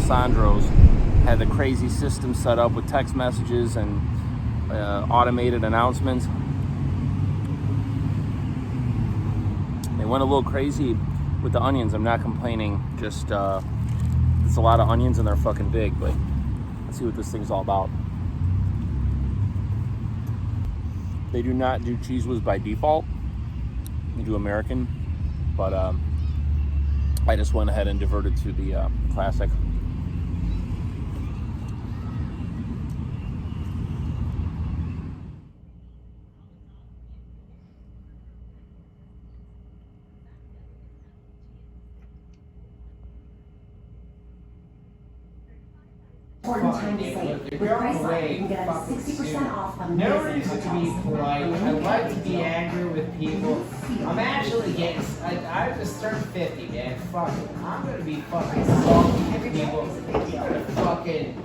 Dalessandros had the crazy system set up with text messages and automated announcements. They went a little crazy with the onions. I'm not complaining, just it's a lot of onions and they're fucking big, but let's see what this thing's all about. They do not do Cheese Whiz by default. They do American, but I just went ahead and diverted to the classic. Important time to save. With Priceline, you can get up to 60% off on No reason to be polite. I like to be angry with people. I'm actually getting. I just turned 50, man. Fuck it. I'm gonna be fucking salty with people.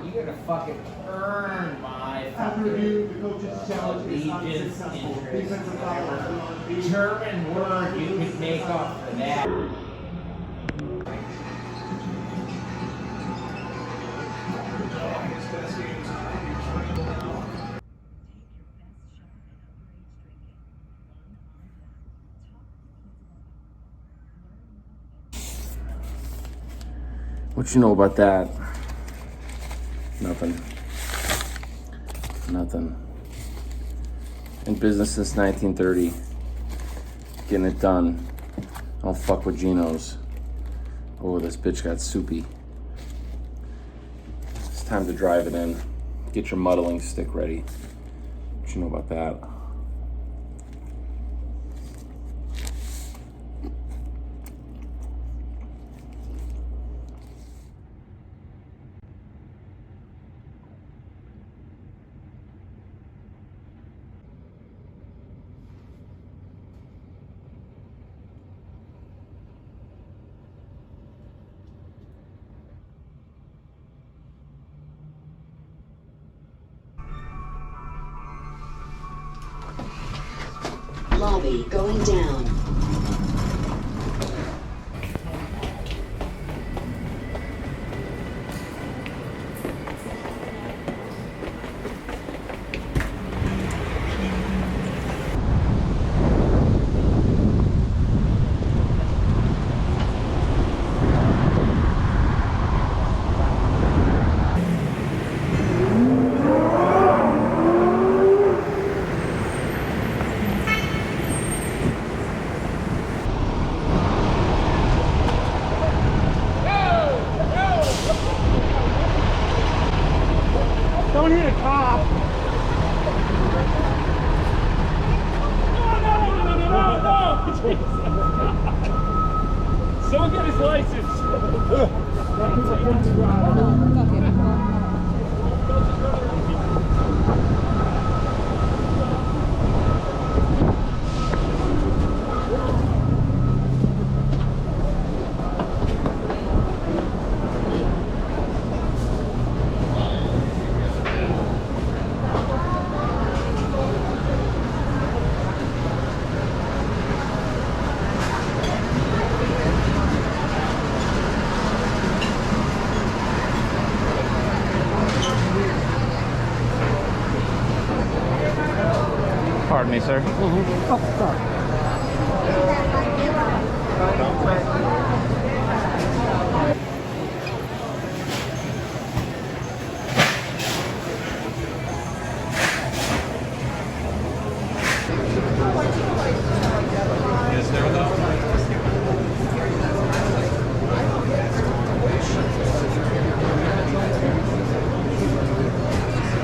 You gotta fucking earn my fucking allegiance, interest, whatever German word you could make up for that. What you know about that? Nothing. Nothing. In business since 1930. Getting it done. Don't fuck with Geno's. Oh, this bitch got soupy. It's time to drive it in. Get your muddling stick ready. What you know about that? Lobby going down. Don't hit a cop. No. Someone get his license. Pardon me, sir. Oh, sorry. Is there though?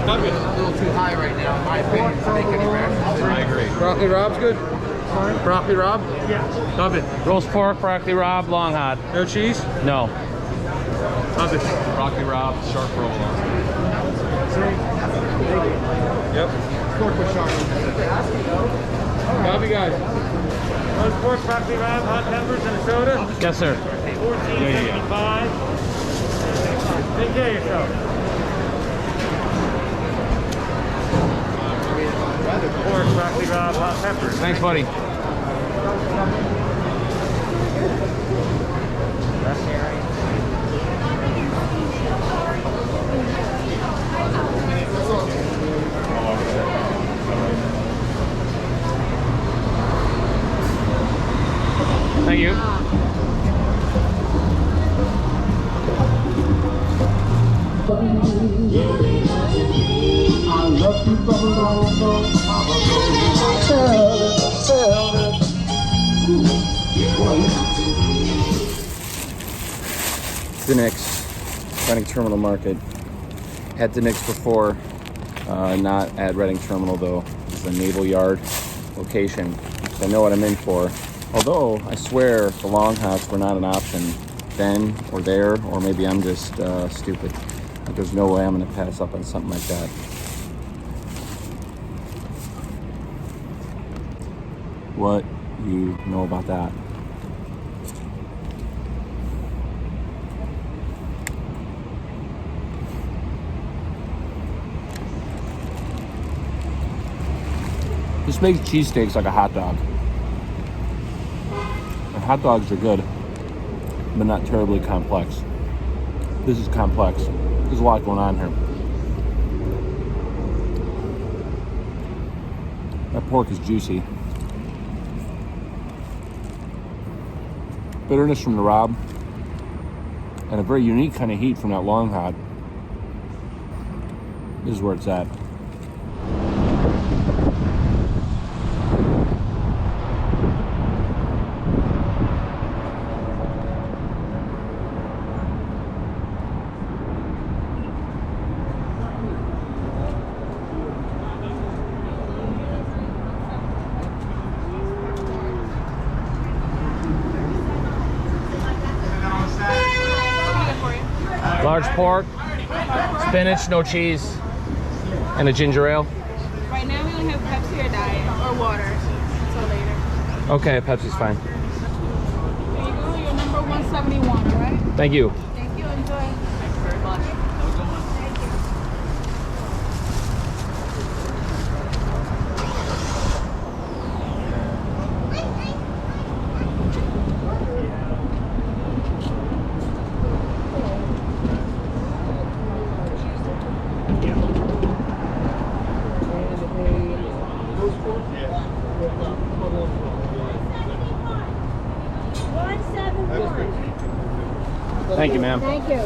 A little too high right now, in my opinion, to make any rational decisions. I agree. Broccoli Rob's good? Sorry? Broccoli Rob? Yeah. Love it. Roast pork, broccoli Rob, long hot. No cheese? No. Love it. Broccoli Rob, sharp provolone. Yep. Pork with sharp. Copy, guys. Roast pork, broccoli Rob, hot peppers, and a soda. Yes, sir. $14.75. Take care of yourself. Pork, broccoli Rob, hot peppers. Thanks, buddy. Thank you. Dinic's, Reading Terminal Market. Had Dinic's before, not at Reading Terminal though. It's a Naval Yard location. So I know what I'm in for. Although I swear the long hots were not an option then or there, or maybe I'm just stupid. Like, there's no way I'm gonna pass up on something like that. What do you know about that? This makes cheesesteaks like a hot dog. And hot dogs are good, but not terribly complex. This is complex. There's a lot going on here. That pork is juicy. Bitterness from the Rob, and a very unique kind of heat from that long hot. This is where it's at. Large pork, spinach, no cheese, and a ginger ale. Right now we only have Pepsi or diet or water until later. Okay, Pepsi's fine. There you go, your number 171, all right? Thank you. Thank you, enjoy. Thank you very much. Thank you. Thank you, ma'am. Thank you.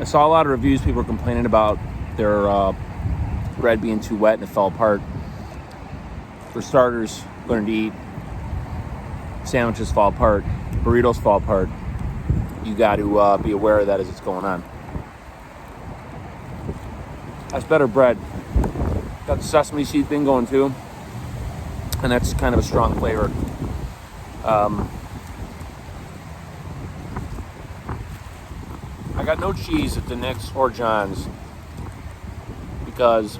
I saw a lot of reviews. People were complaining about their bread being too wet and it fell apart. For starters, learn to eat. Sandwiches fall apart. Burritos fall apart. You got to be aware of that as it's going on. That's better bread. Got the sesame seed thing going too, and that's kind of a strong flavor. I got no cheese at Dinic's or John's because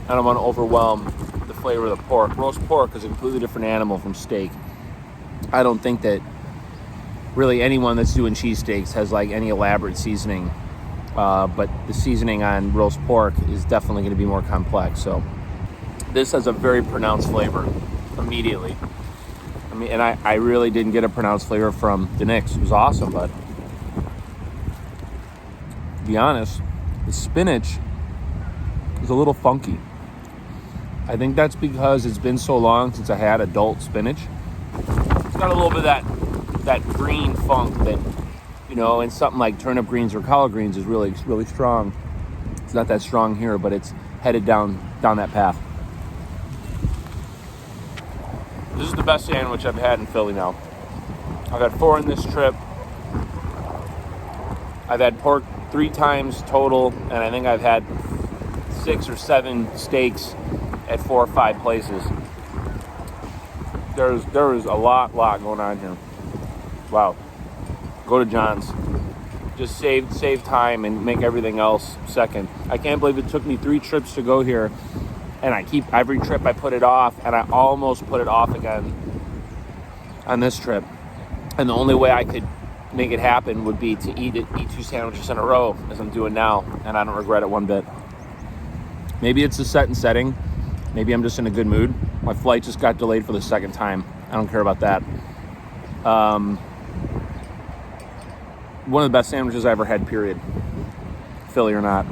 I don't want to overwhelm the flavor of the pork. Roast pork is a completely different animal from steak. I don't think that really anyone that's doing cheesesteaks has like any elaborate seasoning, but the seasoning on roast pork is definitely going to be more complex. So this has a very pronounced flavor immediately. I mean, and I really didn't get a pronounced flavor from Dinic's. It was awesome, but to be honest, the spinach is a little funky. I think that's because it's been so long since I had adult spinach. It's got a little bit of that green funk that, you know, and something like turnip greens or collard greens is really, really strong. It's not that strong here, but it's headed down that path. This is the best sandwich I've had in Philly now. I've had 4 in this trip. I've had pork 3 times total, and I think I've had 6 or 7 steaks at 4 or 5 places. There is a lot going on here. Wow. Go to John's. Just save time and make everything else second. I can't believe it took me 3 trips to go here, and every trip I put it off, and I almost put it off again on this trip. And the only way I could make it happen would be to eat 2 sandwiches in a row, as I'm doing now, and I don't regret it one bit. Maybe it's a set and setting. Maybe I'm just in a good mood. My flight just got delayed for the second time. I don't care about that. One of the best sandwiches I ever had, period. Philly or not.